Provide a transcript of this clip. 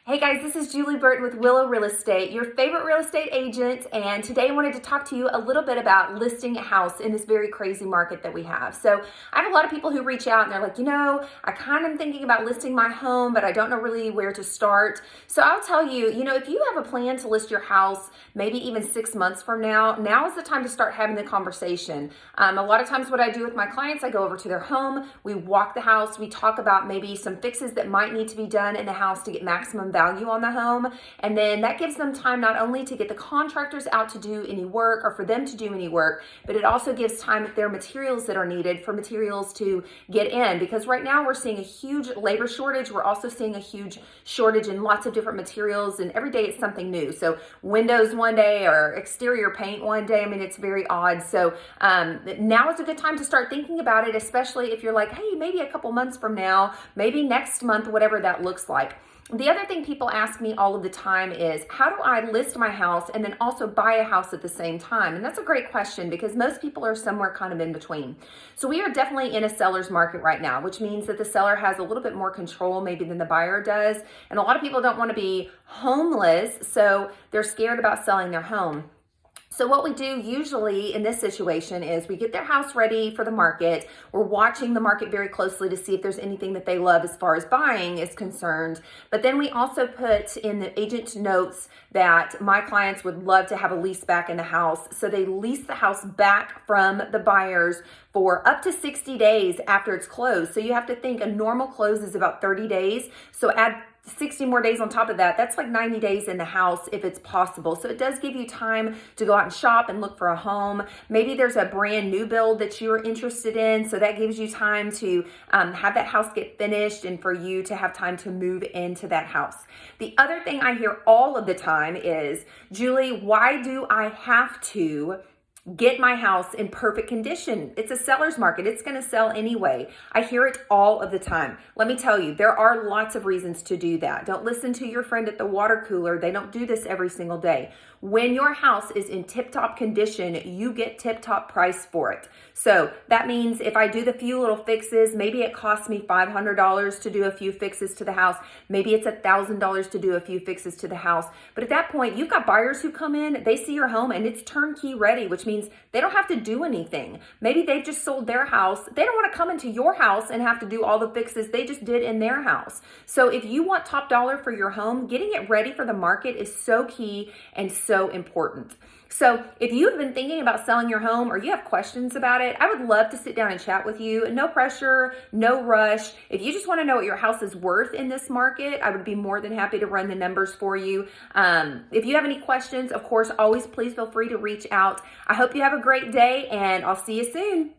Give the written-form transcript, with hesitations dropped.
Hey guys, this is Julie Burton with Willow Real Estate, your favorite real estate agent, and today I wanted to talk to you a little bit about listing a house in this very crazy market that we have. So I have a lot of people who reach out and they're like, I kind of am thinking about listing my home, but I don't know really where to start. So I'll tell you, if you have a plan to list your house, maybe even 6 months from now is the time to start having the conversation. A lot of times what I do with my clients, I go over to their home, we walk the house, we talk about maybe some fixes that might need to be done in the house to get maximum value on the home. And then that gives them time not only to get the contractors out to do any work or for them to do any work, but it also gives time if there are materials that are needed for materials to get in. Because right now we're seeing a huge labor shortage. We're also seeing a huge shortage in lots of different materials, and every day it's something new. So windows one day or exterior paint one day. I mean, it's very odd. So now is a good time to start thinking about it, especially if you're like, hey, maybe a couple months from now, maybe next month, whatever that looks like. The other thing people ask me all of the time is, how do I list my house and then also buy a house at the same time? And that's a great question because most people are somewhere kind of in between. So we are definitely in a seller's market right now, which means that the seller has a little bit more control maybe than the buyer does. And a lot of people don't want to be homeless, so they're scared about selling their home. So what we do usually in this situation is we get their house ready for the market. We're watching the market very closely to see if there's anything that they love as far as buying is concerned. But then we also put in the agent notes that my clients would love to have a lease back in the house. So they lease the house back from the buyers for up to 60 days after it's closed. So you have to think a normal close is about 30 days. So add 60 more days on top of that. That's like 90 days in the house if it's possible. So it does give you time to go out and shop and look for a home. Maybe there's a brand new build that you're interested in. So that gives you time to have that house get finished and for you to have time to move into that house. The other thing I hear all of the time is, Julie, why do I have to get my house in perfect condition? It's a seller's market. It's going to sell anyway. I hear it all of the time. Let me tell you, there are lots of reasons to do that. Don't listen to your friend at the water cooler. They don't do this every single day. When your house is in tip-top condition, you get tip-top price for it. So that means if I do the few little fixes, maybe it costs me $500 to do a few fixes to the house. Maybe it's $1,000 to do a few fixes to the house. But at that point, you've got buyers who come in, they see your home and it's turnkey ready, which means they don't have to do anything. Maybe they've just sold their house. They don't want to come into your house and have to do all the fixes they just did in their house. So if you want top dollar for your home, getting it ready for the market is so key and so important. So if you've been thinking about selling your home or you have questions about it, I would love to sit down and chat with you. No pressure, no rush. If you just want to know what your house is worth in this market, I would be more than happy to run the numbers for you. If you have any questions, of course, always please feel free to reach out. I hope you have a great day and I'll see you soon.